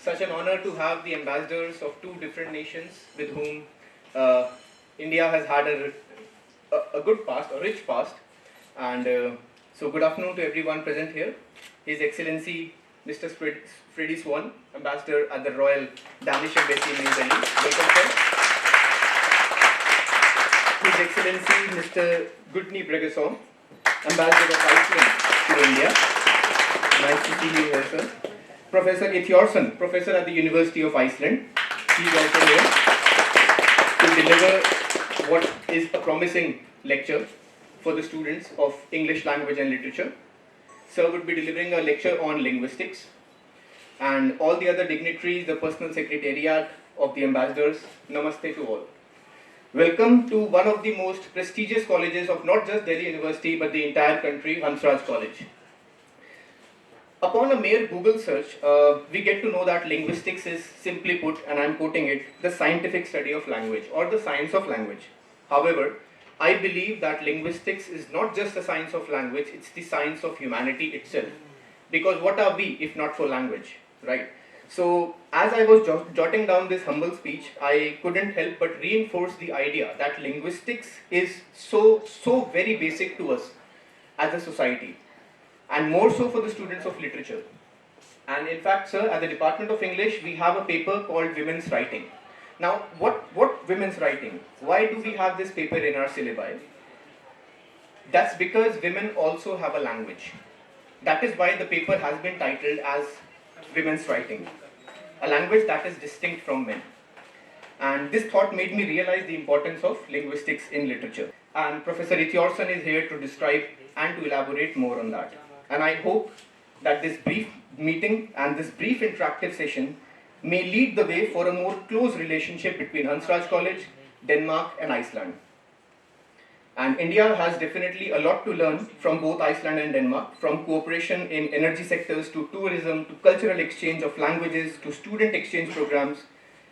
such an honor to have the ambassadors of two different nations with whom uh, India has had a good past, a rich past. And so good afternoon to everyone present here. His Excellency Mr. Freddie Swan, Ambassador at the Royal Danish Embassy in New Delhi. Welcome, sir. His Excellency Mr. Gudni Bregason, Ambassador of Iceland to India. Nice to see you here, sir. Professor Ithjorson, Professor at the University of Iceland. He is also here to deliver what is a promising lecture for the students of English language and literature. Sir would be delivering a lecture on linguistics, and all the other dignitaries, the personal secretariat of the ambassadors, namaste to all. Welcome to one of the most prestigious colleges of not just Delhi University but the entire country, Hansraj College. Upon a mere Google search, we get to know that linguistics is, simply put, and I'm quoting it, the scientific study of language or the science of language. However, I believe that linguistics is not just a science of language, it's the science of humanity itself. Because what are we if not for language, right? So, as I was jotting down this humble speech, I couldn't help but reinforce the idea that linguistics is so very basic to us as a society, and more so for the students of literature. And in fact, sir, at the Department of English, we have a paper called Women's Writing. Now, what women's writing? Why do we have this paper in our syllabi? That's because women also have a language. That is why the paper has been titled as Women's Writing, a language that is distinct from men. And this thought made me realize the importance of linguistics in literature. And Professor Ithjorson is here to describe and to elaborate more on that. And I hope that this brief meeting and this brief interactive session may lead the way for a more close relationship between Hansraj College, Denmark and Iceland. And India has definitely a lot to learn from both Iceland and Denmark, from cooperation in energy sectors to tourism to cultural exchange of languages to student exchange programs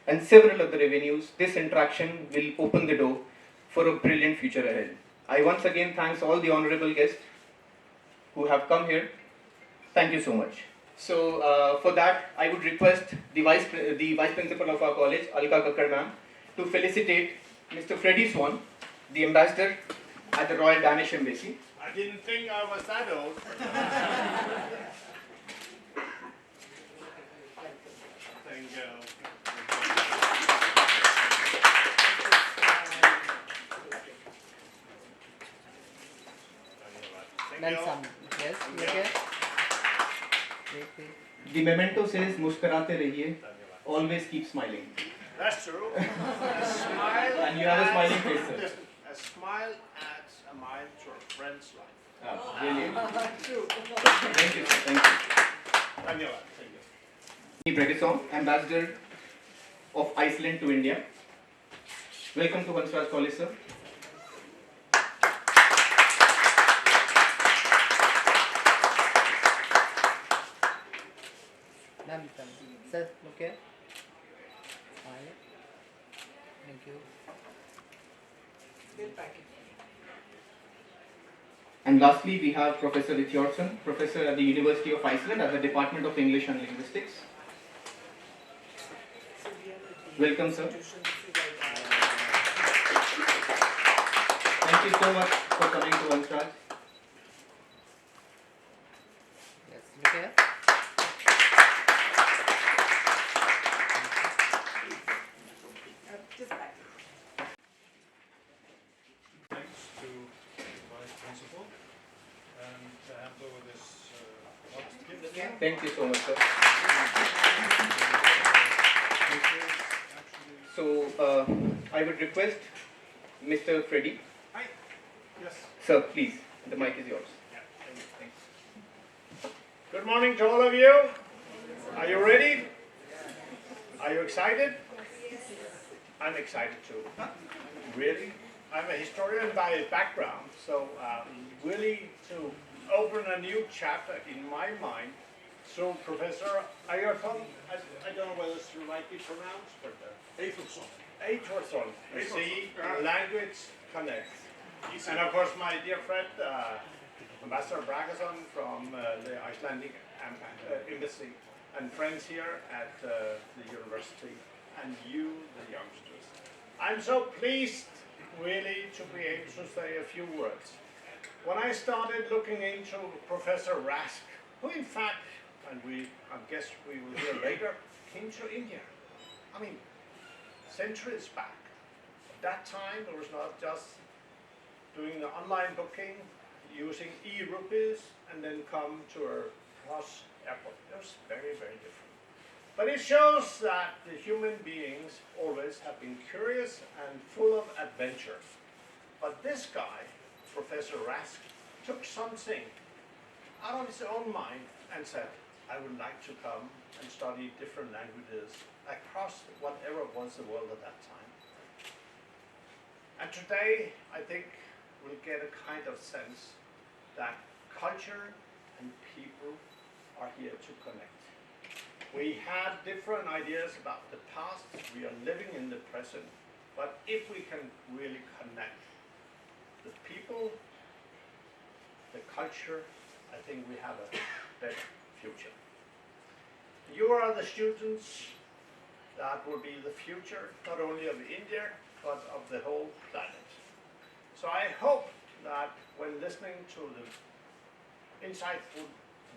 and several other avenues. This interaction will open the door for a brilliant future ahead. I once again thank all the honorable guests who have come here. Thank you so much. So for that, I would request the Vice Principal of our college, Alka Kakkar ma'am, to felicitate Mr. Freddie Swan, the Ambassador at the Royal Danish Embassy. I didn't think I was that old. Thank you. Then some. Yes, okay. The memento says, "Muskarate rahiye, always keep smiling." That's true. A smile. And you have a smiling face, sir. Listen, a smile adds a mile to a friend's life. Brilliant. True. Thank you, sir. Thank you. Thank you. Bregason, Ambassador of Iceland to India. Welcome to Hansraj College, sir. Sir, look here. Smile. Thank you. And lastly, we have Professor Ithjorson, Professor at the University of Iceland at the Department of English and Linguistics. Welcome, sir. Thank you so much for coming to Hansraj. Yes, look here. Thanks to Vice Principal and to hand over this modest gift. Thank you so much, sir. So, I would request Mr. Freddie. Hi. Yes. Sir, please, the mic is yours. Yeah, thank you. Thanks. Good morning to all of you. Are you ready? Are you excited? I'm excited too. Really? I'm a historian by background, so really to open a new chapter in my mind through Professor Ayerton. I don't know whether it's rightly pronounced, but Ayerton. You see, language connects. And of course, my dear friend, Ambassador Bragason from the Icelandic embassy. and friends here at the university, and you, the youngsters. I'm so pleased really to be able to say a few words. When I started looking into Professor Rask, who in fact, and I guess we will hear later, came to India. I mean, centuries back. At that time, there was not just doing the online booking, using e-rupees, and then come to a cross airport. It was very, very different. But it shows that the human beings always have been curious and full of adventure. But this guy, Professor Rask, took something out of his own mind and said, I would like to come and study different languages across whatever was the world at that time. And today, I think we'll get a kind of sense that culture and people are here to connect. We have different ideas about the past, we are living in the present, but if we can really connect the people, the culture, I think we have a better future. You are the students that will be the future, not only of India, but of the whole planet. So I hope that when listening to the insightful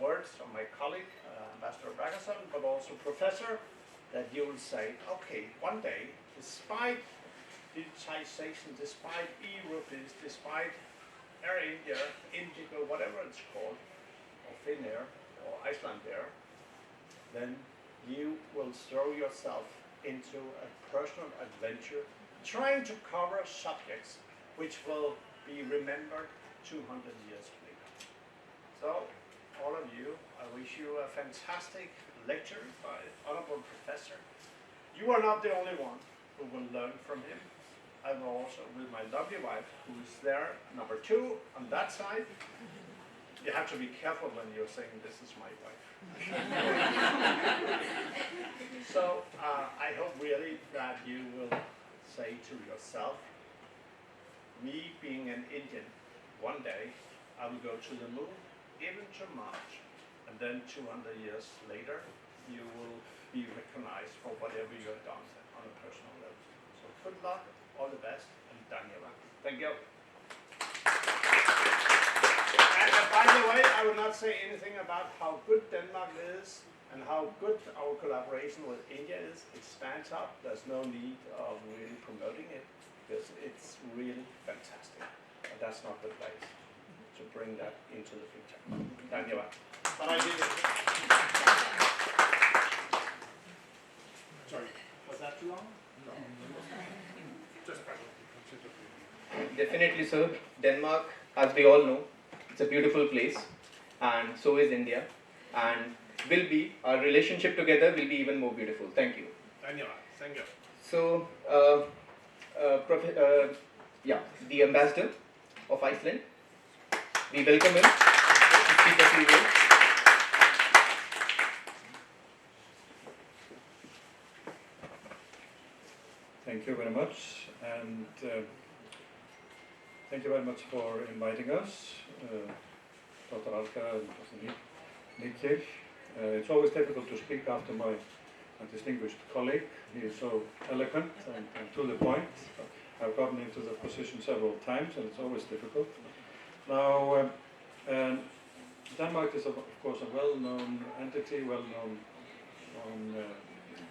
words of my colleague, Ambassador Bragason, but also Professor, that you will say, okay, one day, despite digitization, despite e-rupees, despite Air India, Indigo, whatever it's called, or Finnair, or Icelandair, then you will throw yourself into a personal adventure, trying to cover subjects which will be remembered 200 years later. So, all of you, I wish you a fantastic lecture by Honorable Professor. You are not the only one who will learn from him. I will also, with my lovely wife, who is there, number 2, on that side. You have to be careful when you're saying this is my wife. So, I hope really that you will say to yourself, me being an Indian, one day I will go to the moon, even to Mars, and then 200 years later, you will be recognized for whatever you have done on a personal level. So good luck, all the best, and dhanyavad. Thank you. And by the way, I will not say anything about how good Denmark is and how good our collaboration with India is. It stands up. There's no need of really promoting it because it's really fantastic. And that's not the place to bring that into the future. Dhanyavad. But I did it. Sorry, was that too long? No. Just Definitely, sir. Denmark, as we all know, it's a beautiful place, and so is India, and our relationship together will be even more beautiful. Thank you. Dhanyavad. Thank you. So, the ambassador of Iceland, we welcome him to speak a few words. Thank you very much, and thank you very much for inviting us, Dr. Alka and Dr. Nikhil. It's always difficult to speak after my distinguished colleague. He is so eloquent and to the point. I've gotten into the position several times, and it's always difficult. Now, Denmark is, of course, a well-known entity, well-known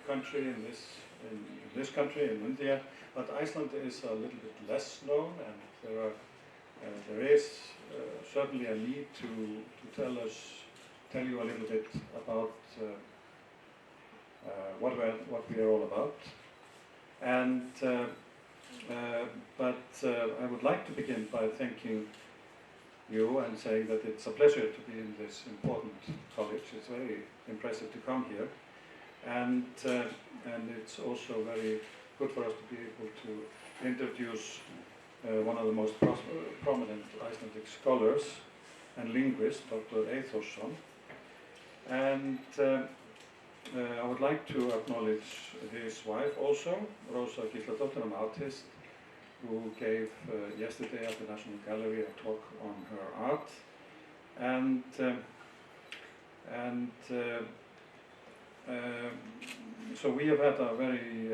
country in this country, in India, but Iceland is a little bit less known, and there is certainly a need to tell you a little bit about what we are all about. And but I would like to begin by thanking you and saying that it's a pleasure to be in this important college. It's very impressive to come here, and it's also very good for us to be able to introduce one of the most prominent Icelandic scholars and linguist, Dr. Eyþórsson. And I would like to acknowledge his wife also, Rosa Gísladóttir, an artist, who gave yesterday at the National Gallery a talk on her art. And so we have had a very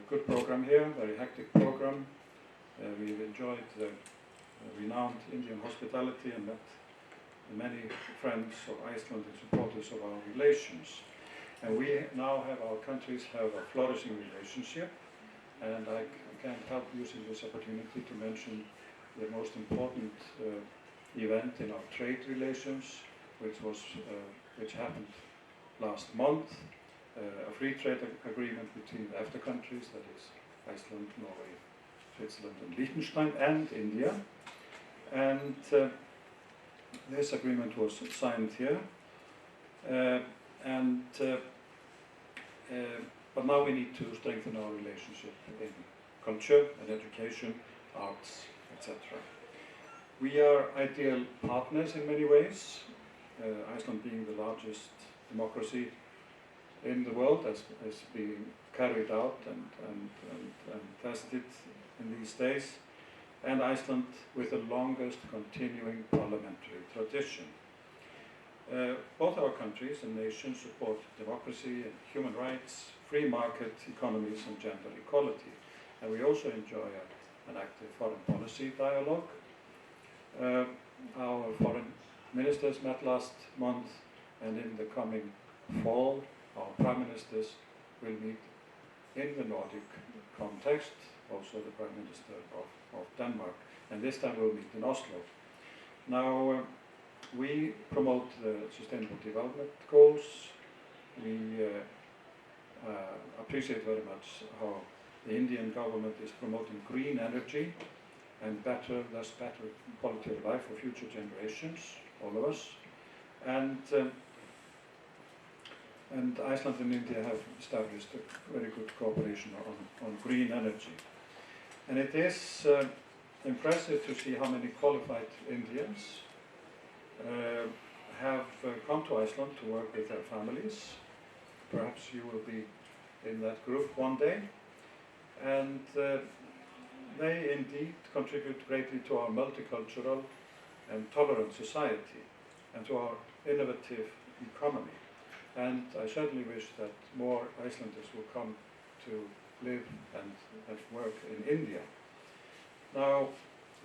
good program here, very hectic program. We've enjoyed the renowned Indian hospitality and met many friends of Iceland and supporters of our relations. And we now have, our countries have a flourishing relationship, and I can't help using this opportunity to mention the most important event in our trade relations, which happened last month, a free trade agreement between the EFTA countries, that is Iceland, Norway, Switzerland and Liechtenstein and India. And this agreement was signed here. But now we need to strengthen our relationship in culture and education, arts, etc. We are ideal partners in many ways, Iceland being the largest democracy in the world as being carried out and tested in these days, and Iceland with the longest continuing parliamentary tradition. Both our countries and nations support democracy and human rights, free market economies and gender equality. And we also enjoy an active foreign policy dialogue. Our foreign ministers met last month, and in the coming fall, our prime ministers will meet in the Nordic context, also the Prime Minister of Denmark, and this time we'll meet in Oslo. Now, we promote the Sustainable Development Goals. We appreciate very much how the Indian government is promoting green energy and better quality of life for future generations, all of us. And Iceland and India have established a very good cooperation on green energy. And it is impressive to see how many qualified Indians have come to Iceland to work with their families. Perhaps you will be in that group one day. And they indeed contribute greatly to our multicultural and tolerant society and to our innovative economy. And I certainly wish that more Icelanders will come to live and work in India. Now,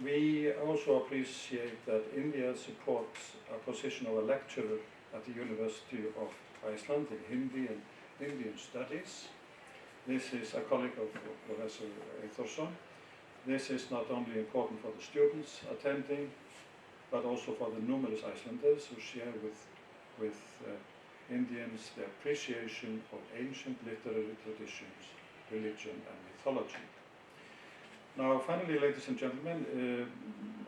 we also appreciate that India supports a position of a lecturer at the University of Iceland in Hindi and Indian Studies. This is a colleague of Professor Eithorsson. This is not only important for the students attending, but also for the numerous Icelanders who share with Indians the appreciation of ancient literary traditions, religion and mythology. Now, finally, ladies and gentlemen,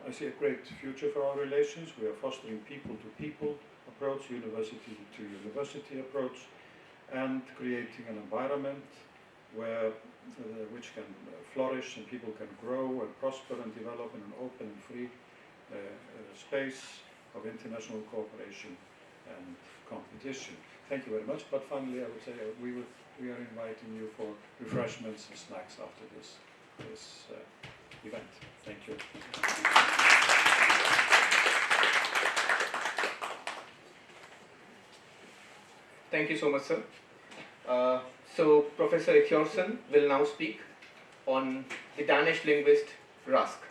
I see a great future for our relations. We are fostering people-to-people approach, university-to-university approach, and creating an environment which can flourish and people can grow and prosper and develop in an open and free space of international cooperation and competition. Thank you very much. But finally, I would say we are inviting you for refreshments and snacks after this event. Thank you. Thank you so much, sir. So Professor Eithorsson will now speak on the Danish linguist Rask.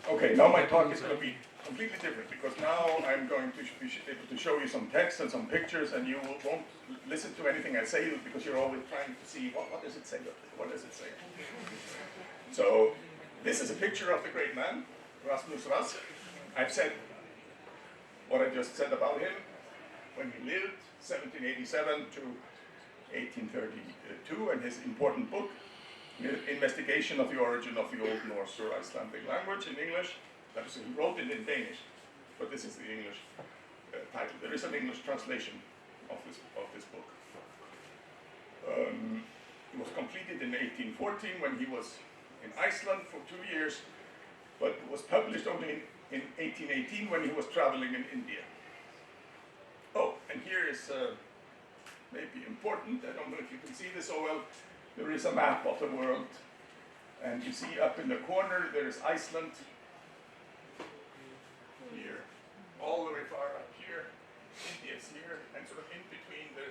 Okay, now my talk is going to be completely different, because now I'm going to be able to show you some text and some pictures, and you won't listen to anything I say because you're always trying to see what does it say, what does it say. So this is a picture of the great man, Rasmus Rask. I've said what I just said about him when he lived, 1787 to 1832, and his important book, Investigation of the Origin of the Old Norse or Icelandic Language in English. That is, he wrote it in Danish, but this is the English title. There is an English translation of this book. It was completed in 1814 when he was in Iceland for 2 years, but it was published only in 1818 when he was traveling in India. Oh, and here is maybe important, I don't know if you can see this so well, there is a map of the world, and you see up in the corner there is Iceland, here, all the way far up here, India is here, and sort of in between there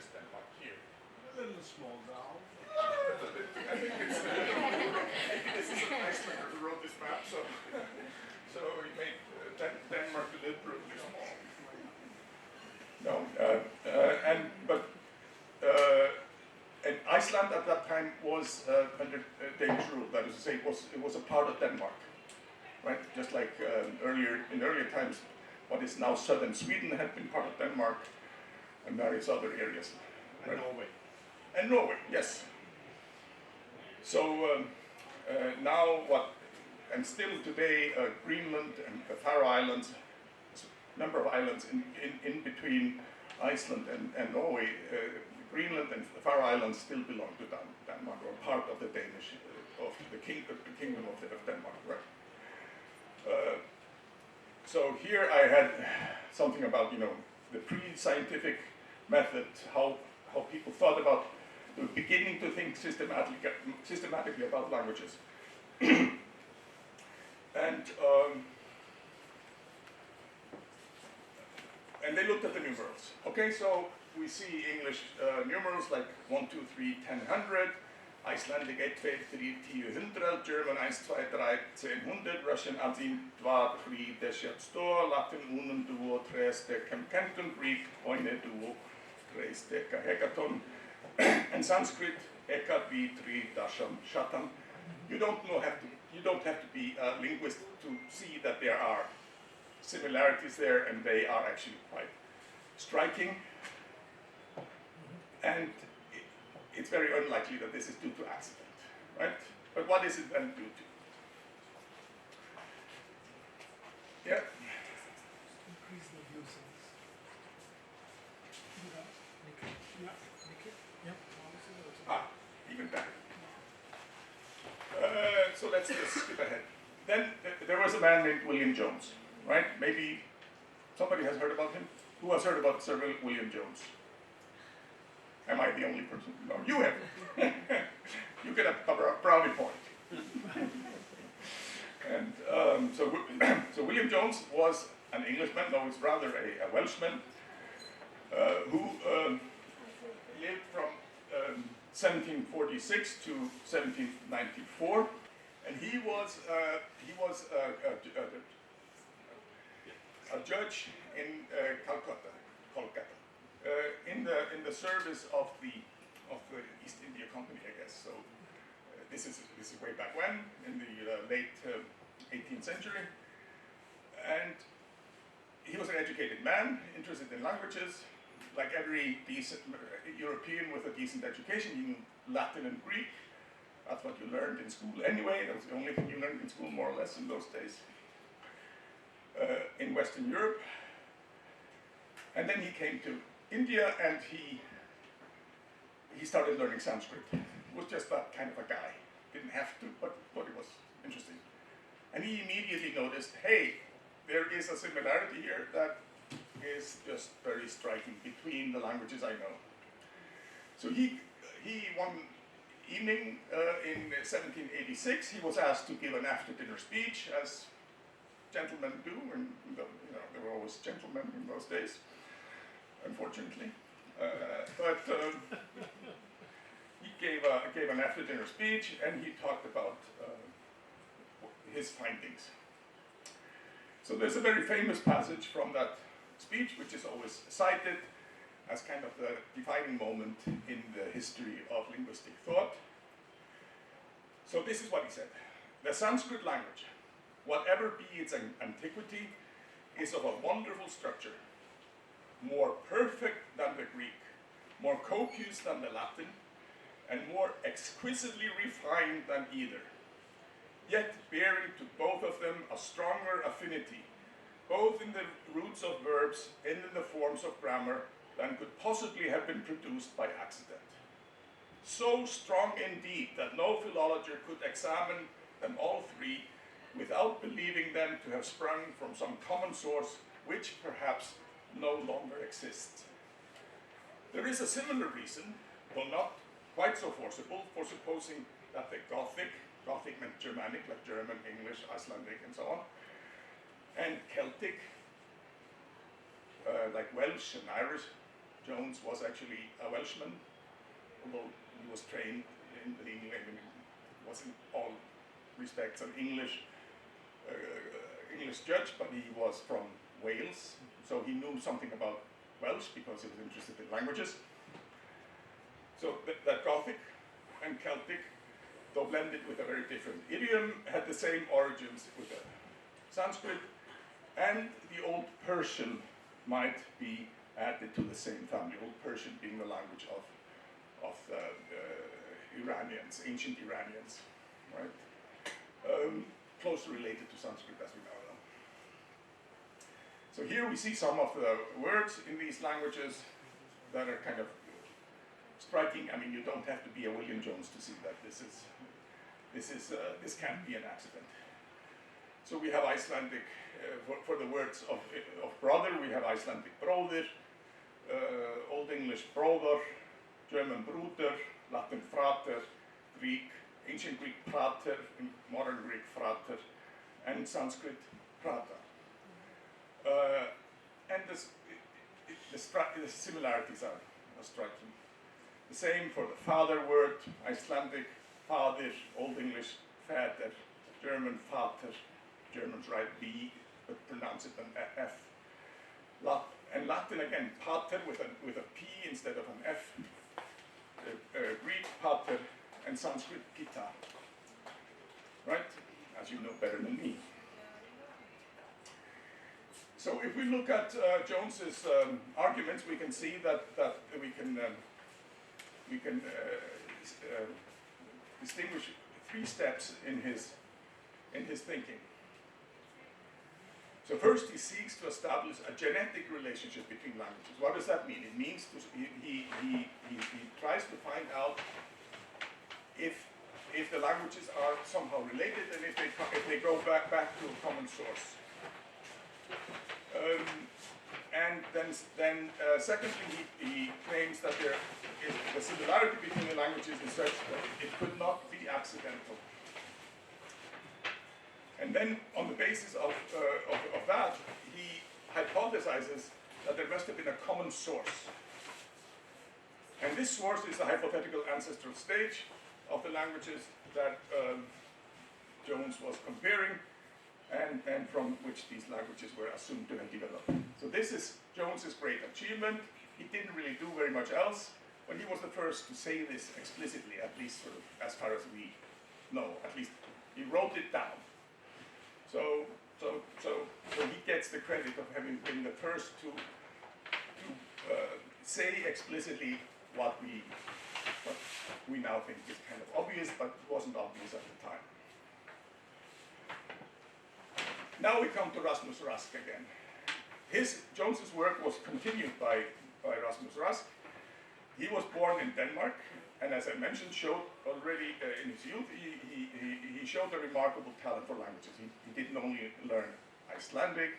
was under Danish rule. That is to say, it was a part of Denmark, right? Just like in earlier times, what is now southern Sweden had been part of Denmark, and various other areas. And Norway. And Norway, yes. So now and still today, Greenland and the Faroe Islands, a number of islands in between Iceland and Norway, Greenland and the Faroe Islands still belong to Denmark, or part of the Danish, of the kingdom of Denmark, right? So here I had something about, the pre-scientific method, how people thought about beginning to think systematically about languages. And they looked at the numerals. Okay, so we see English numerals like 1, 2, 3, 10, 100, Icelandic 1, 2, 3, 10, 100, German 1, 2, 3, 10, 100, Russian 1, 2, 3, 10, 100, Latin 1, 2, 3, 10, canton, Greek 1, 2, 3, 10, hecaton, and Sanskrit 1, 2, 3, dasham, shatam. You don't have to be a linguist to see that there are similarities there, and they are actually quite striking. And it's very unlikely that this is due to accident, right? But what is it then due to? Yeah? Increase the usage. Even better. So let's just skip ahead. Then there was a man named William Jones, right? Maybe somebody has heard about him. Who has heard about Sir William Jones? Am I the only person? No, you have. You get a brownie point. And so William Jones was an Englishman, no, it's rather a Welshman, who lived from 1746 to 1794, and he was a judge in Calcutta, in the service of the East India Company, I guess. So this is way back when, in the late 18th century, and he was an educated man, interested in languages. Like every decent European with a decent education, he knew Latin and Greek. That's what you learned in school anyway. That was the only thing you learned in school, more or less, in those days. In Western Europe. And then he came to India, and he started learning Sanskrit. He was just that kind of a guy. Didn't have to, but thought it was interesting. And he immediately noticed, hey, there is a similarity here that is just very striking between the languages I know. So he one evening in 1786, he was asked to give an after-dinner speech, as gentlemen do, and there were always gentlemen in those days, unfortunately. He gave an after-dinner speech, and he talked about his findings. So there's a very famous passage from that speech, which is always cited as kind of the defining moment in the history of linguistic thought. So this is what he said. The Sanskrit language, whatever be its antiquity, is of a wonderful structure, more perfect than the Greek, more copious than the Latin, and more exquisitely refined than either, yet bearing to both of them a stronger affinity, both in the roots of verbs and in the forms of grammar, than could possibly have been produced by accident. So strong indeed that no philologer could examine them all three without believing them to have sprung from some common source which perhaps no longer exists. There is a similar reason, though not quite so forcible, for supposing that the Gothic meant Germanic, like German, English, Icelandic, and so on, and Celtic, like Welsh and Irish. Jones was actually a Welshman, although he was trained in England, was in all respects an English judge, but he was from Wales, so he knew something about Welsh because he was interested in languages. So that Gothic and Celtic though blended with a very different idiom, had the same origins with the Sanskrit, and the Old Persian might be added to the same family. Old Persian being the language of the Iranians, ancient Iranians, right? Closely related to Sanskrit, as we now know. So here we see some of the words in these languages that are kind of striking. I mean, you don't have to be a William Jones to see that this can't be an accident. So we have Icelandic for the words of brother. We have Icelandic broder, Old English brother, German bruder, Latin frater, Greek, ancient Greek prater, modern Greek frater, and Sanskrit prata. And the similarities are striking. The same for the father word, Icelandic father, Old English fader, German vater, Germans write B but pronounce it an F. And Latin again, pater with a P instead of an F. Greek pater, and Sanskrit gita. Right? As you know better than me. So if we look at Jones's arguments, we can see that we can distinguish 3 steps in his thinking. So first, he seeks to establish a genetic relationship between languages. What does that mean? It means he tries to find out if the languages are somehow related and if they go back to a common source. And then secondly, he claims that the similarity between the languages is such that it could not be accidental. And then, on the basis of that, he hypothesizes that there must have been a common source. And this source is the hypothetical ancestral stage of the languages that Jones was comparing, and from which these languages were assumed to have developed. So this is Jones's great achievement. He didn't really do very much else, but he was the first to say this explicitly, at least sort of as far as we know. At least he wrote it down. So he gets the credit of having been the first to say explicitly what we now think is kind of obvious, but wasn't obvious at the time. Now we come to Rasmus Rask again. Jones's work was continued by Rasmus Rask. He was born in Denmark, and as I mentioned, showed already in his youth, he showed a remarkable talent for languages. He didn't only learn Icelandic,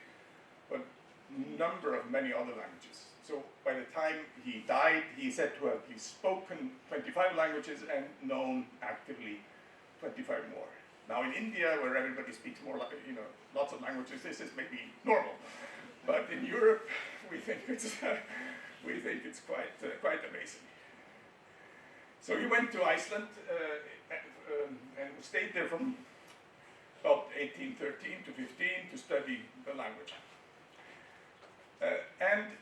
but a number of many other languages. So by the time he died, he said to have at least spoken 25 languages and known actively 25 more. Now in India, where everybody speaks more, lots of languages, this is maybe normal. But in Europe, we think it's quite amazing. So he went to Iceland and stayed there from about 1813 to 15 to study the language. And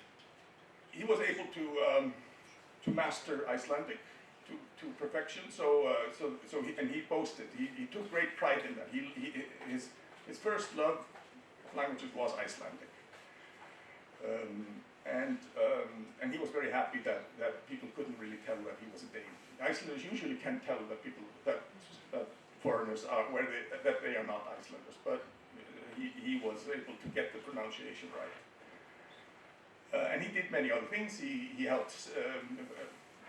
he was able to master Icelandic to perfection. He boasted. He took great pride in that. His first love of languages was Icelandic. And he was very happy that people couldn't really tell that he was a Dane. Icelanders usually can tell that foreigners are that they are not Icelanders, but he was able to get the pronunciation right. And he did many other things. He helped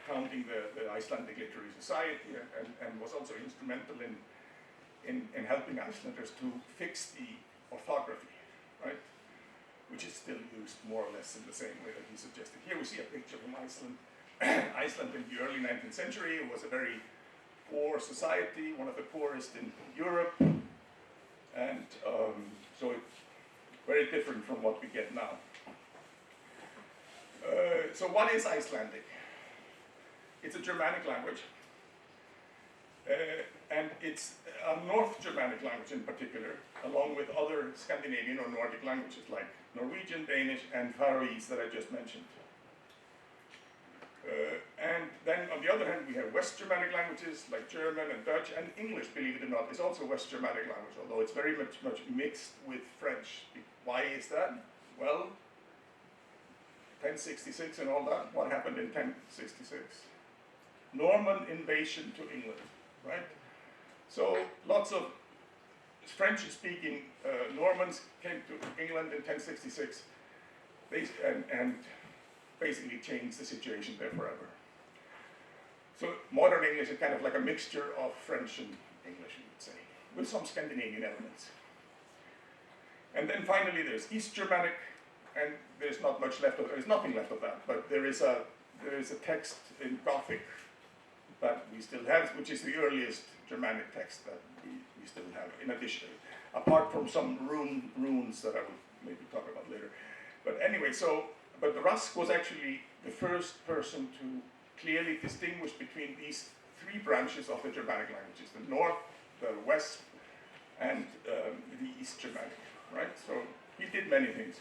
founding the Icelandic Literary Society and was also instrumental in helping Icelanders to fix the orthography, right? Which is still used more or less in the same way that he suggested. Here we see a picture from Iceland. Iceland in the early 19th century was a very poor society, one of the poorest in Europe, and so it's very different from what we get now. So what is Icelandic? It's a Germanic language, and it's a North Germanic language in particular, along with other Scandinavian or Nordic languages like Norwegian, Danish, and Faroese that I just mentioned. And then on the other hand, we have West Germanic languages like German and Dutch, and English, believe it or not, is also West Germanic language, although it's very much mixed with French. Why is that? Well, 1066 and all that, what happened in 1066? Norman invasion to England, right? So lots of French-speaking Normans came to England in 1066 and basically changed the situation there forever. So modern English is kind of like a mixture of French and English, you would say, with some Scandinavian elements. And then finally there's East Germanic, and there's not much left of, there's nothing left of that, but there is a text in Gothic that we still have, which is the earliest Germanic text that we still have, in addition, apart from some runes that I will maybe talk about later. But anyway, but Rusk was actually the first person to clearly distinguish between these three branches of the Germanic languages, the North, the West, and the East Germanic, right? So he did many things.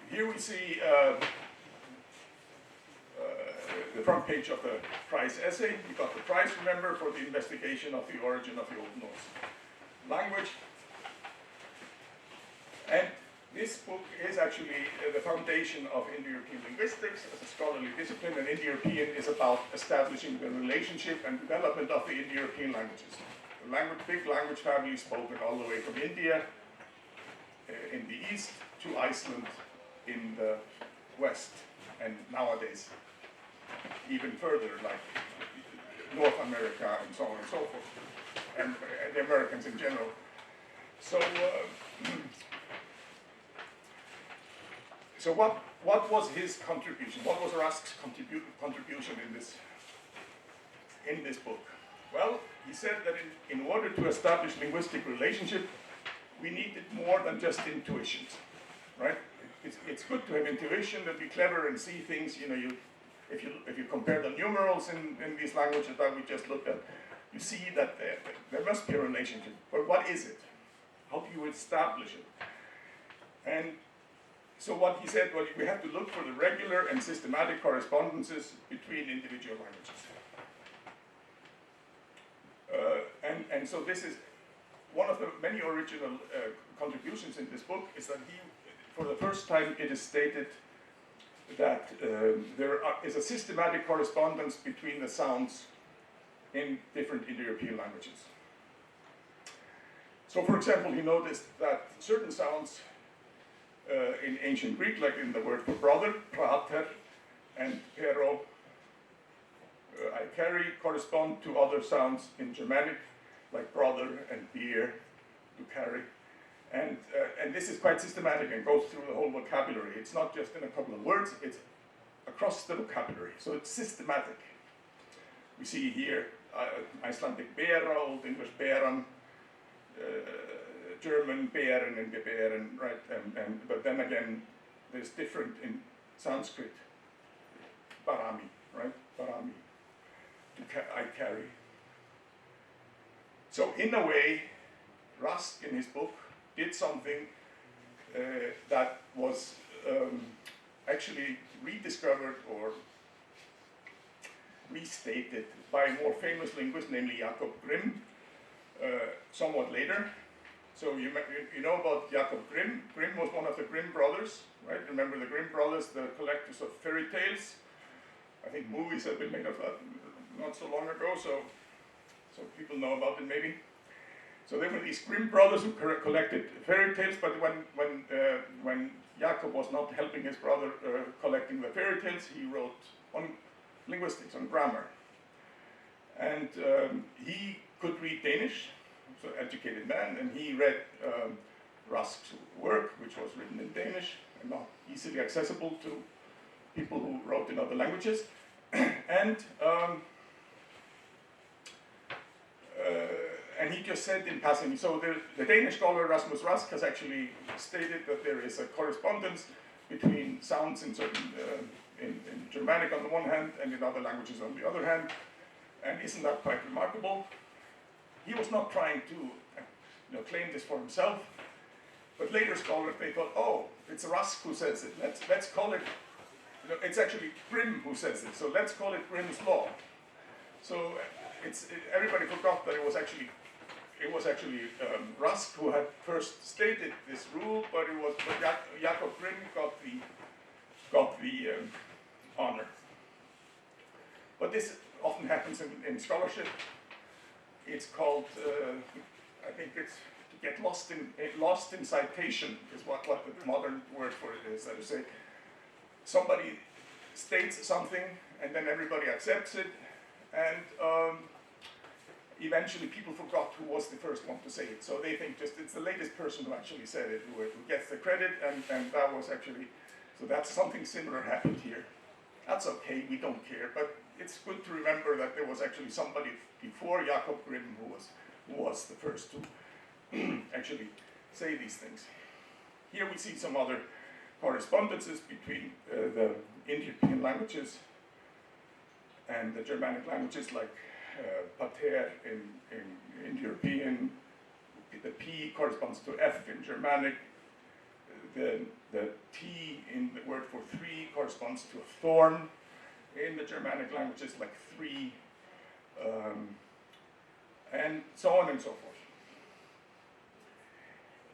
Here we see the front page of the prize essay. We got the prize, remember, for the investigation of the origin of the Old Norse language. And this book is actually the foundation of Indo-European linguistics as a scholarly discipline, and Indo-European is about establishing the relationship and development of the Indo-European languages. The big language family spoken all the way from India in the east to Iceland in the west, and nowadays even further, like North America and so on and so forth, and the Americans in general. So, so what was his contribution? What was Rusk's contribution in this book? Well, he said that in order to establish linguistic relationship, we needed more than just intuitions, right? It's good to have intuition and be clever and see things. You know, if you compare the numerals in these languages that we just looked at, you see that there must be a relationship. But what is it? How do you establish it? And so what he said, well, we have to look for the regular and systematic correspondences between individual languages. And so this is one of the many original contributions in this book, is that for the first time, it is stated that there is a systematic correspondence between the sounds in different Indo-European languages. So, for example, he noticed that certain sounds in ancient Greek, like in the word for brother, prater, and pero, I carry, correspond to other sounds in Germanic, like brother and beer, to carry. And this is quite systematic and goes through the whole vocabulary. It's not just in a couple of words, it's across the vocabulary. So it's systematic. We see here Icelandic bera, Old English beran, German bären and gebären, right? But then again, there's different in Sanskrit. Barami, right? Barami. I carry. So in a way, Rusk in his book did something that was actually rediscovered or restated by a more famous linguist, namely Jacob Grimm, somewhat later. So you know about Jacob Grimm. Grimm was one of the Grimm brothers, right? Remember the Grimm brothers, the collectors of fairy tales? I think movies have been made of that not so long ago, so people know about it maybe. So there were these Grimm brothers who collected fairy tales, but when Jacob was not helping his brother collecting the fairy tales, he wrote on linguistics, on grammar. And he could read Danish, so educated man, and he read Rusk's work, which was written in Danish and not easily accessible to people who wrote in other languages. And he just said in passing, so the Danish scholar Rasmus Rusk has actually stated that there is a correspondence between sounds in certain, in Germanic on the one hand and in other languages on the other hand. And isn't that quite remarkable? He was not trying to claim this for himself, but later scholars, they thought, oh, it's Rusk who says it. Let's call it no, it's actually Grimm who says it, so let's call it Grimm's law. So everybody forgot that it was actually Rusk who had first stated this rule, but Jacob Grimm got the honor. But this often happens in scholarship. It's called, I think it's to get lost in citation is what the modern word for it is. That is, say, somebody states something and then everybody accepts it, and eventually people forgot who was the first one to say it. So they think just it's the latest person who actually said it who gets the credit, and that was actually, so that's something similar happened here. That's okay, we don't care, but it's good to remember that there was actually somebody before Jacob Grimm who was the first to actually say these things. Here we see some other correspondences between the Indo-European languages and the Germanic languages, like pater in Indo-European, the P corresponds to F in Germanic, the T in the word for three corresponds to a thorn in the Germanic languages, like three, and so on and so forth.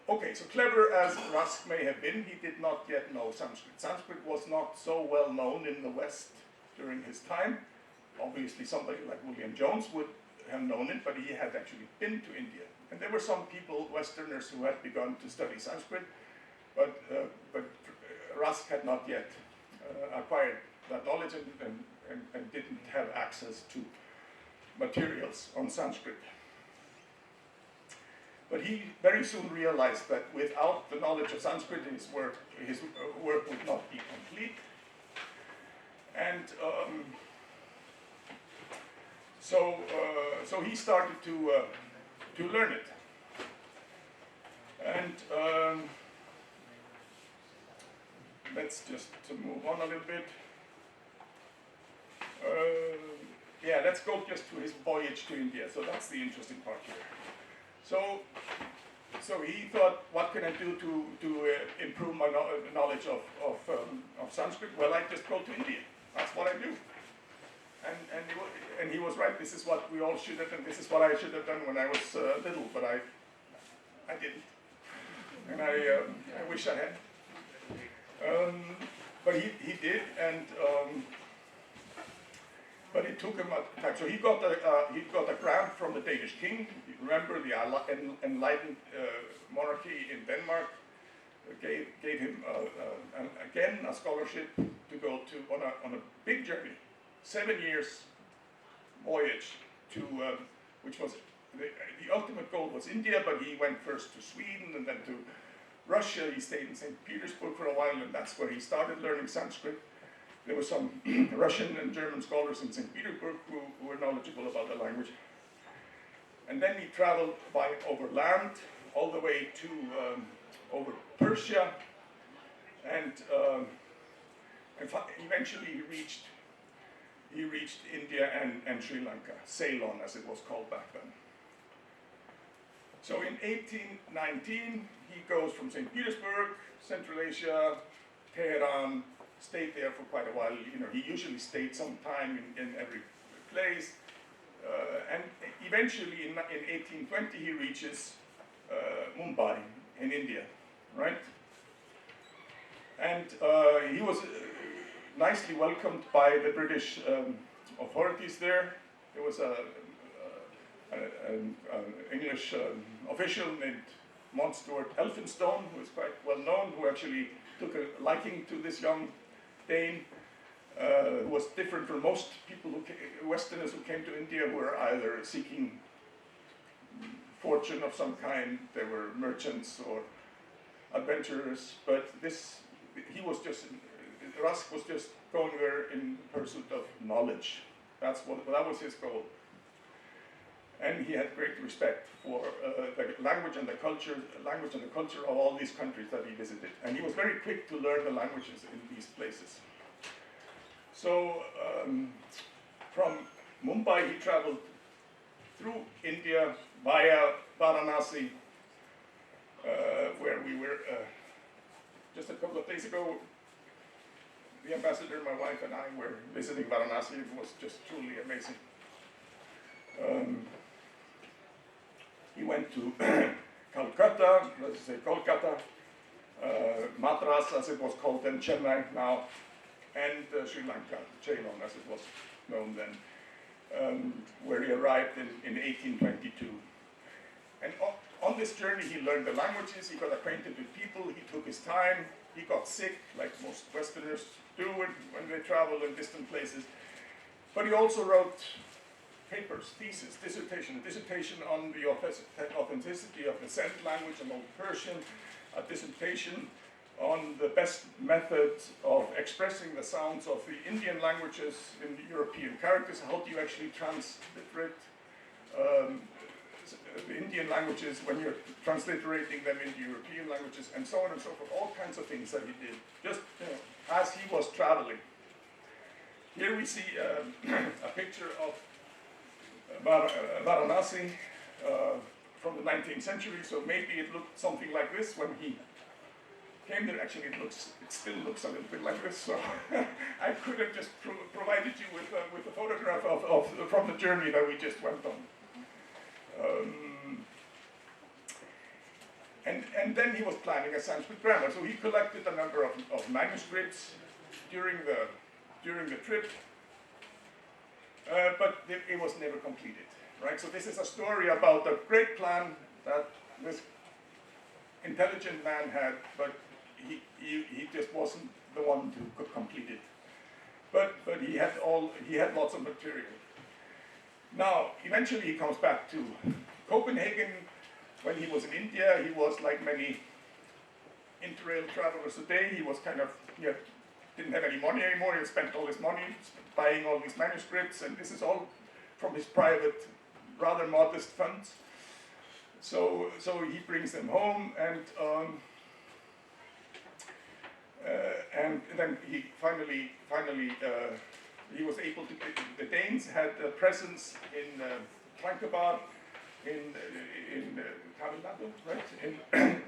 Okay, so clever as Rusk may have been, he did not yet know Sanskrit. Sanskrit was not so well known in the West during his time. Obviously somebody like William Jones would have known it, but he had actually been to India. And there were some people, Westerners, who had begun to study Sanskrit, but Rusk had not yet acquired that knowledge and didn't have access to materials on Sanskrit. But he very soon realized that without the knowledge of Sanskrit, his work would not be complete. And so he started to learn it. And let's just move on a little bit. Yeah, let's go just to his voyage to India. So that's the interesting part here. So he thought, what can I do to improve my knowledge of Sanskrit? Well, I just go to India. That's what I do. And he was right. This is what we all should have done. This is what I should have done when I was little, but I didn't. And I wish I had. But he did, and but it took him a time. So he got a grant from the Danish king. You remember the enlightened monarchy in Denmark gave him again a scholarship to go to on a big journey, 7 years voyage to which was the ultimate goal was India, but he went first to Sweden and then to Russia. He stayed in St. Petersburg for a while, and that's where he started learning Sanskrit. There were some Russian and German scholars in St. Petersburg who were knowledgeable about the language. And then he traveled over land all the way to over Persia, and eventually he reached India and Sri Lanka, Ceylon as it was called back then. So in 1819 he goes from St. Petersburg, Central Asia, Tehran, stayed there for quite a while. You know, he usually stayed some time in every place, and eventually in 1820 he reaches Mumbai in India, right? And he was nicely welcomed by the British authorities there. There was an English official named Mountstuart Elphinstone, who is quite well known, who actually took a liking to this young Dane, who was different from most people Westerners who came to India, who were either seeking fortune of some kind, they were merchants or adventurers, but Rusk was just going there in pursuit of knowledge. That was his goal. And he had great respect for the language and the culture of all these countries that he visited. And he was very quick to learn the languages in these places. So from Mumbai he traveled through India via Varanasi, where we were just a couple of days ago. the ambassador, my wife, and I were visiting Varanasi. It was just truly amazing. He went to Calcutta, let's say Kolkata, Madras, as it was called then, Chennai now, and Sri Lanka, Ceylon, as it was known then, where he arrived in 1822. And on this journey, he learned the languages, he got acquainted with people, he took his time, he got sick, like most Westerners do when they travel in distant places. But he also wrote papers, thesis, dissertation on the authenticity of the Send language and Old Persian, a dissertation on the best method of expressing the sounds of the Indian languages in the European characters. How do you actually transliterate the Indian languages when you're transliterating them into European languages, and so on and so forth. All kinds of things that he did, just as he was traveling. Here we see a picture of Varanasi from the 19th century, so maybe it looked something like this when he came there. Actually, it still looks a little bit like this, so I could have just provided you with a photograph from the journey that we just went on. And then he was planning a Sanskrit grammar, so he collected a number of manuscripts during the trip, but it was never completed, right? So this is a story about a great plan that this intelligent man had, but he just wasn't the one who could complete it. But he had lots of material. Now, eventually he comes back to Copenhagen. When he was in India, he was like many interrail travelers today. He was didn't have any money anymore. He had spent all his money buying all these manuscripts, and this is all from his private, rather modest funds. So he brings them home, and then he finally he was able to. The Danes had a presence in Tranquebar, in Tamil Nadu, right?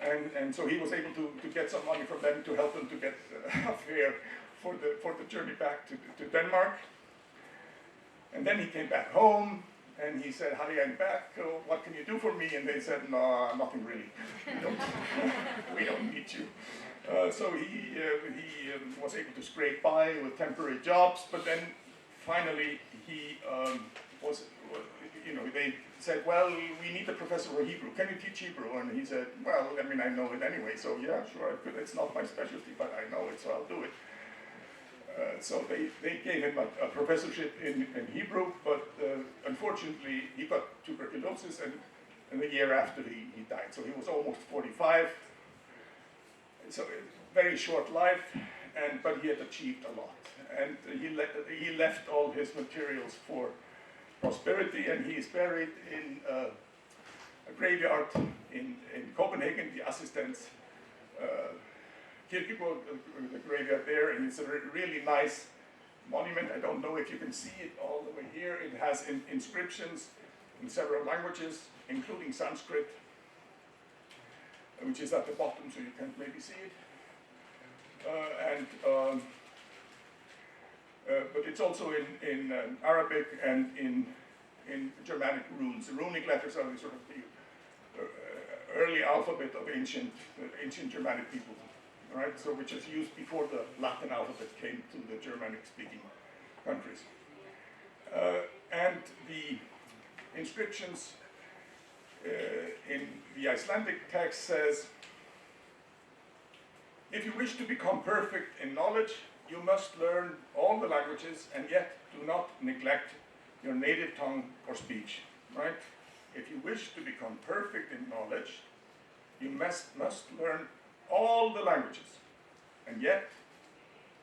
And so he was able to get some money from them to help them to get a fare for the journey back to Denmark. And then he came back home, and he said, "Harry, I'm back. What can you do for me?" And they said, "No, nothing really. We don't need you." So he was able to scrape by with temporary jobs, but then finally he they said, "Well, we need a professor for Hebrew. Can you teach Hebrew?" And he said, "Well, I mean, I know it anyway, so yeah, sure, I could. It's not my specialty, but I know it, so I'll do it." So they gave him a professorship in Hebrew, but unfortunately he got tuberculosis, and the year after he died. So he was almost 45. So very short life, but he had achieved a lot, and he left all his materials for prosperity, and he is buried in a graveyard in Copenhagen, the Assistens Kirkegård, the graveyard there, and it's a really nice monument. I don't know if you can see it all the way here. It has inscriptions in several languages, including Sanskrit, which is at the bottom, so you can't maybe see it. But it's also in Arabic and in Germanic runes. The runic letters are the sort of the early alphabet of ancient Germanic people, right? So which is used before the Latin alphabet came to the Germanic-speaking countries. And the inscriptions in the Icelandic text says, "If you wish to become perfect in knowledge, you must learn all the languages, and yet do not neglect your native tongue or speech." Right? If you wish to become perfect in knowledge, you must learn all the languages, and yet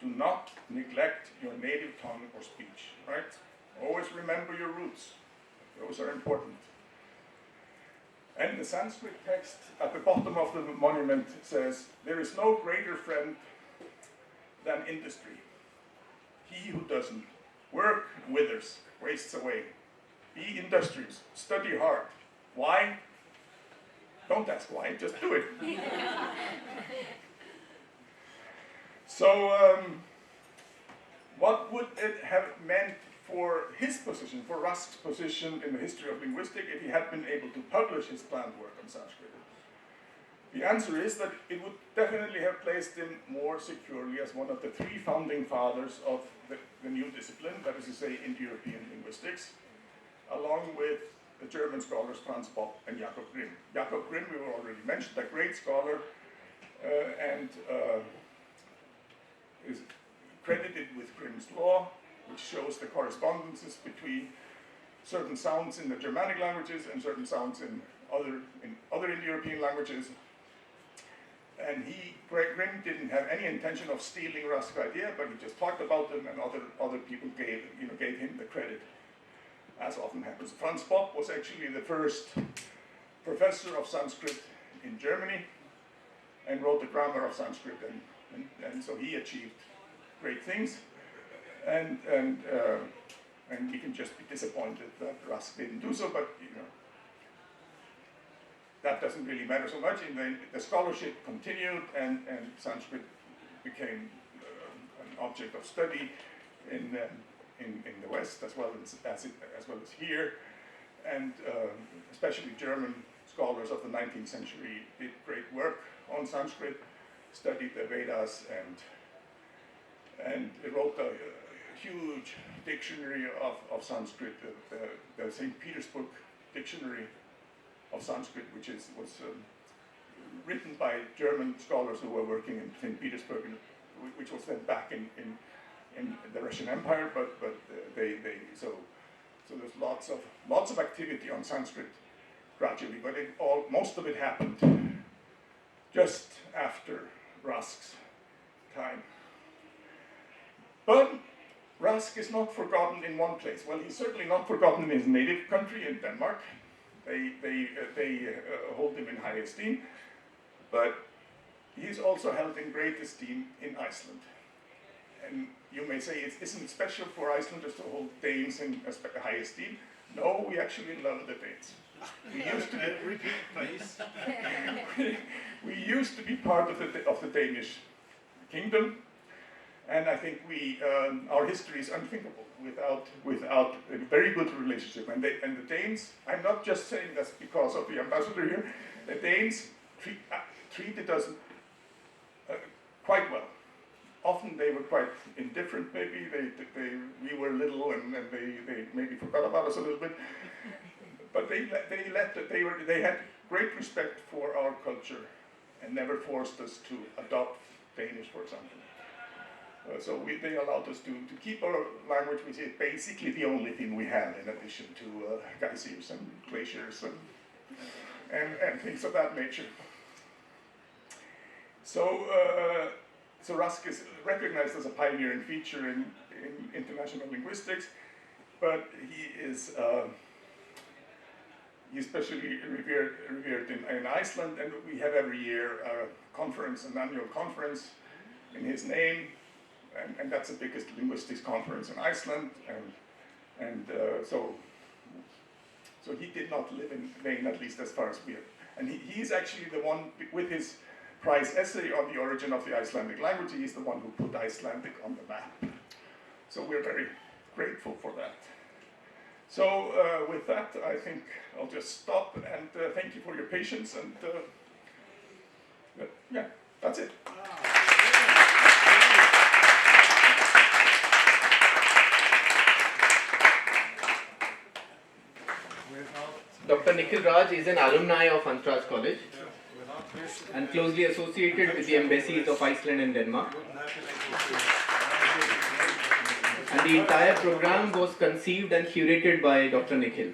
do not neglect your native tongue or speech. Right? Always remember your roots. Those are important. And the Sanskrit text at the bottom of the monument says, "There is no greater friend than industry. He who doesn't work withers, wastes away. Be industrious, study hard." Why? Don't ask why, just do it. So, what would it have meant for his position, for Rusk's position in the history of linguistics, if he had been able to publish his planned work on Sanskrit? The answer is that it would definitely have placed him more securely as one of the three founding fathers of the new discipline, that is to say, Indo-European linguistics, along with the German scholars Franz Bopp and Jakob Grimm. Jakob Grimm, we were already mentioned, a great scholar, and is credited with Grimm's law, which shows the correspondences between certain sounds in the Germanic languages and certain sounds in other Indo-European languages. And Grimm didn't have any intention of stealing Rusk's idea, but he just talked about them, and other people gave him the credit, as often happens. Franz Bopp was actually the first professor of Sanskrit in Germany, and wrote the grammar of Sanskrit, and so he achieved great things. And you can just be disappointed that Rusk didn't do so, but that doesn't really matter so much. The scholarship continued, and Sanskrit became an object of study in the West as well as here, and especially German scholars of the 19th century did great work on Sanskrit, studied the Vedas, and wrote a huge dictionary of Sanskrit, the St. Petersburg Dictionary of Sanskrit, which was written by German scholars who were working in St. Petersburg, which was then back in the Russian Empire. But so there's lots of activity on Sanskrit gradually, but most of it happened just after Rusk's time. But Rusk is not forgotten in one place. Well, he's certainly not forgotten in his native country, in Denmark. They hold him in high esteem, but he's also held in great esteem in Iceland. And you may say, isn't it special for Icelanders to hold Danes in high esteem? No, we actually love the Danes. We used to be, Repeat, please. we used to be part of the Danish kingdom, and I think our history is unthinkable without a very good relationship. And the Danes, I'm not just saying that's because of the ambassador here, the Danes treated us quite well. Often they were quite indifferent, maybe. We were little, and they maybe forgot about us a little bit. But they had great respect for our culture and never forced us to adopt Danish, for example. So they allowed us to keep our language, which is basically the only thing we have in addition to geysers and glaciers and things of that nature. So Rusk is recognized as a pioneering feature in international linguistics, but he is especially revered in Iceland, and we have every year an annual conference in his name. And that's the biggest linguistics conference in Iceland, and so he did not live in vain, at least as far as we have. And he's actually the one, with his prize essay on the origin of the Icelandic language, he's the one who put Icelandic on the map. So we're very grateful for that. So with that, I think I'll just stop, and thank you for your patience, and yeah, that's it. Dr. Nikhil Raj is an alumni of Hansraj College and closely associated with the embassies of Iceland and Denmark. And the entire program was conceived and curated by Dr. Nikhil.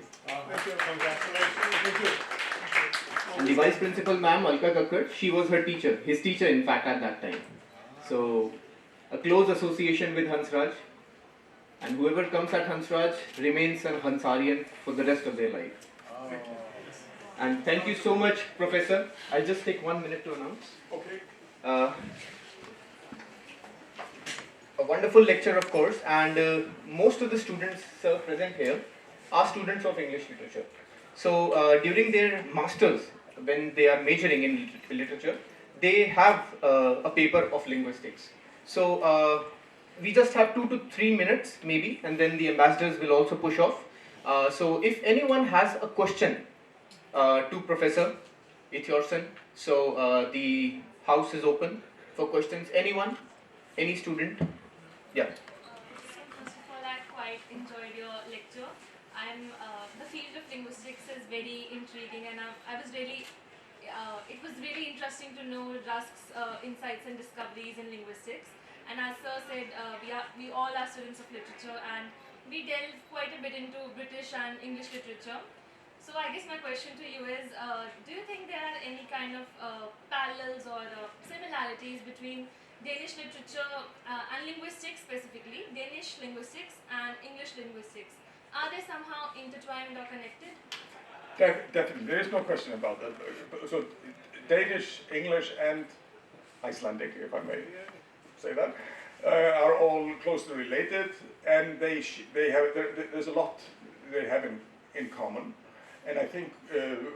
And the vice principal, ma'am, Alka Kakkar, she was her teacher, his teacher in fact at that time. So, a close association with Hansraj, and whoever comes at Hansraj remains an Hansarian for the rest of their life. And thank you so much, Professor. I'll just take 1 minute to announce. Okay. A wonderful lecture, of course, and most of the students present here are students of English literature. So during their masters, when they are majoring in literature, they have a paper of linguistics. So we just have 2 to 3 minutes maybe, and then the ambassadors will also push off. So if anyone has a question to Professor Ithyorson, so the house is open for questions. Anyone? Any student? Yeah. So first of all, I quite enjoyed your lecture. The field of linguistics is very intriguing, and it was really interesting to know Rusk's insights and discoveries in linguistics. And as Sir said, we all are students of literature, and we delve quite a bit into British and English literature. So I guess my question to you is, do you think there are any kind of parallels or similarities between Danish literature and linguistics specifically, Danish linguistics and English linguistics? Are they somehow intertwined or connected? Definitely, there is no question about that. So Danish, English, and Icelandic, if I may say that, are all closely related, and there's a lot they have in common. And I think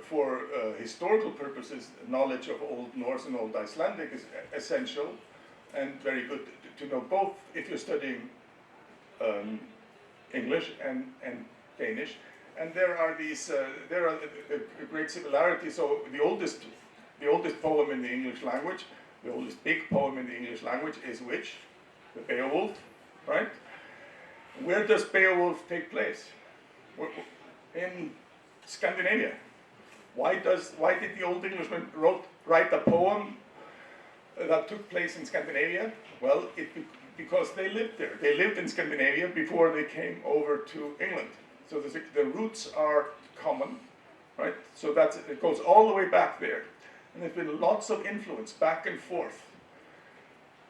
for historical purposes, knowledge of Old Norse and Old Icelandic is essential and very good to know both if you're studying English and Danish. And there are a great similarities. So the oldest poem in the English language, the oldest big poem in the English language is which? The Beowulf, right? Where does Beowulf take place? In Scandinavia. Why did the old Englishman write a poem that took place in Scandinavia? Well, because they lived there. They lived in Scandinavia before they came over to England. So the roots are common, right? So it goes all the way back there. And there's been lots of influence back and forth.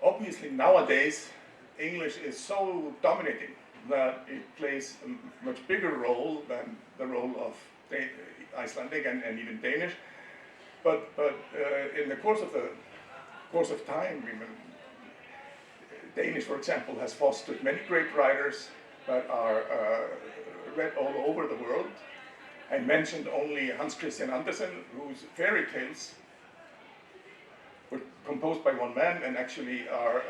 Obviously, nowadays, English is so dominating that it plays a much bigger role than the role of Icelandic and even Danish. But in the course of time, Danish, for example, has fostered many great writers that are read all over the world. I mentioned only Hans Christian Andersen, whose fairy tales were composed by one man and actually are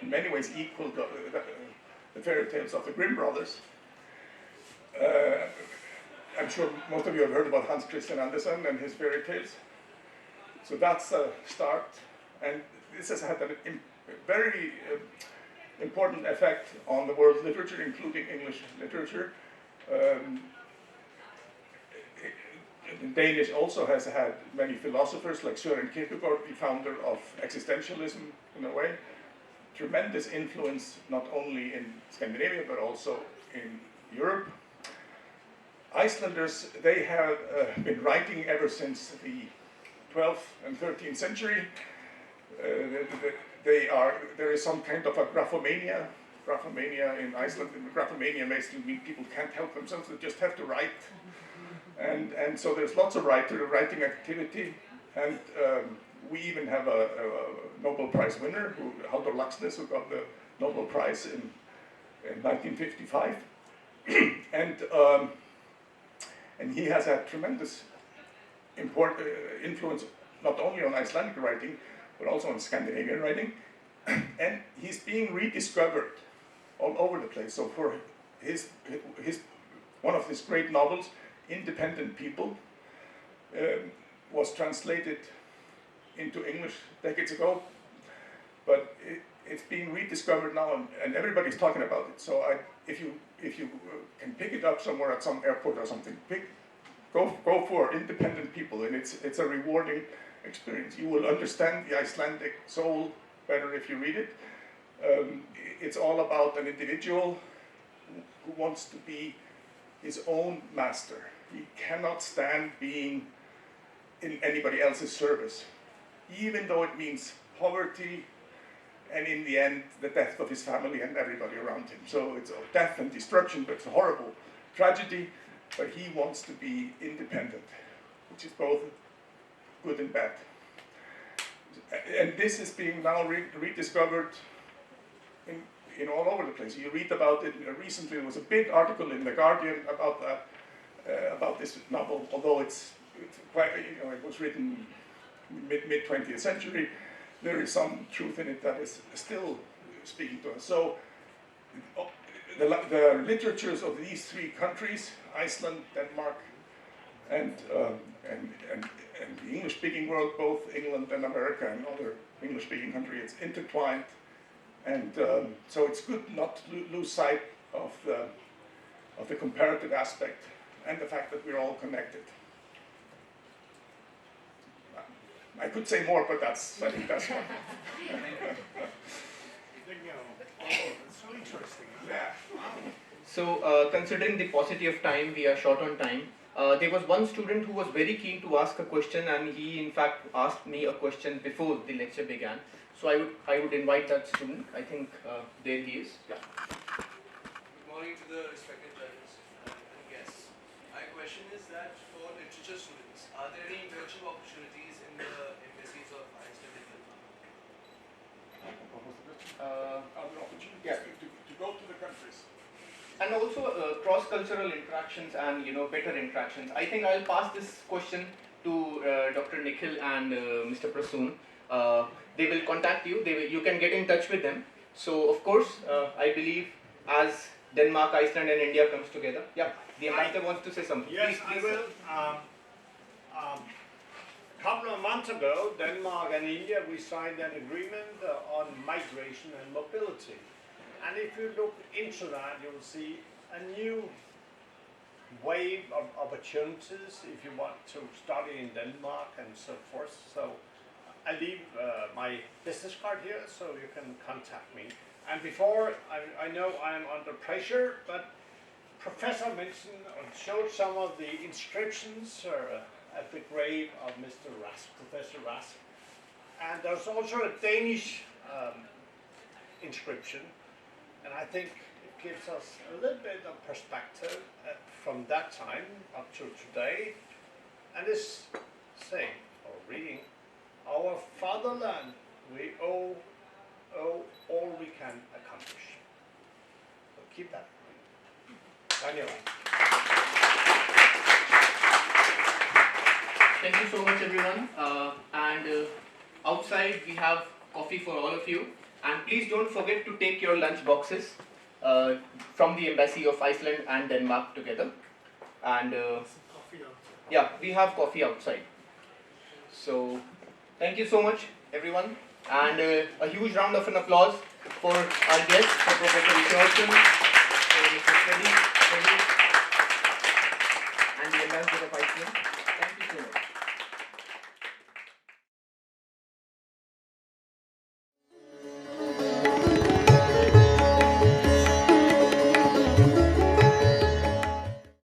in many ways equal to the fairy tales of the Grimm brothers. I'm sure most of you have heard about Hans Christian Andersen and his fairy tales. So that's a start, and this has had a very important effect on the world's literature, including English literature. Danish also has had many philosophers like Søren Kierkegaard, the founder of existentialism in a way. Tremendous influence not only in Scandinavia but also in Europe. Icelanders, they have been writing ever since the 12th and 13th century. There is some kind of a graphomania in Iceland, and graphomania basically means people can't help themselves, they just have to write. And so there's lots of writing activity, and we even have a Nobel Prize winner, Halldór Laxness, who got the Nobel Prize in 1955. And he has had tremendous influence not only on Icelandic writing, but also on Scandinavian writing. And he's being rediscovered all over the place. So for one of his great novels, Independent People, was translated into English decades ago, but it's being rediscovered now, and everybody's talking about it. So if you can pick it up somewhere at some airport or something, go for Independent People, and it's a rewarding experience. You will understand the Icelandic soul better if you read it. It's all about an individual who wants to be his own master. He cannot stand being in anybody else's service, even though it means poverty and in the end the death of his family and everybody around him. So it's death and destruction, but it's a horrible tragedy, but he wants to be independent, which is both good and bad. And this is being now rediscovered in all over the place. You read about it. Recently there was a big article in The Guardian about that, about this novel, although it's quite, it was written mid 20th century. there is some truth in it that is still speaking to us. So the literatures of these three countries, Iceland, Denmark, and the English-speaking world, both England and America and other English-speaking countries, it's intertwined. And so it's good not to lose sight of the comparative aspect and the fact that we're all connected. I could say more, but I think that's one. It's so interesting. Yeah. So, considering the paucity of time, we are short on time. There was one student who was very keen to ask a question, and he in fact asked me a question before the lecture began. So I would invite that student. I think there he is. Yeah. Good morning to the respected judges and guests. My question is that for literature students, are there any internship opportunities in the embassies of Iceland and Denmark? What was the question? Other opportunities to go to the countries. And also cross-cultural interactions and better interactions. I think I'll pass this question to Dr. Nikhil and Mr. Prasoon. They will contact you. You can get in touch with them. So of course, I believe as Denmark, Iceland, and India comes together. Yeah, the ambassador wants to say something. Yes, please, I will. A couple of months ago, Denmark and India, we signed an agreement on migration and mobility. And if you look into that, you'll see a new wave of opportunities if you want to study in Denmark and so forth. So I leave my business card here so you can contact me. And before, I know I'm under pressure, but Professor mentioned or showed some of the inscriptions at the grave of Mr. Rask, Professor Rask. And there's also a Danish inscription. And I think it gives us a little bit of perspective from that time up to today. And it's saying, or reading, our fatherland, we owe all we can accomplish. So keep that in mind. Daniel. Thank you so much, everyone. Outside we have coffee for all of you. And please don't forget to take your lunch boxes from the Embassy of Iceland and Denmark together. And yeah, we have coffee outside. So thank you so much, everyone. And a huge round of an applause for our guests, for Professor Richardson, for Mr. Freddy.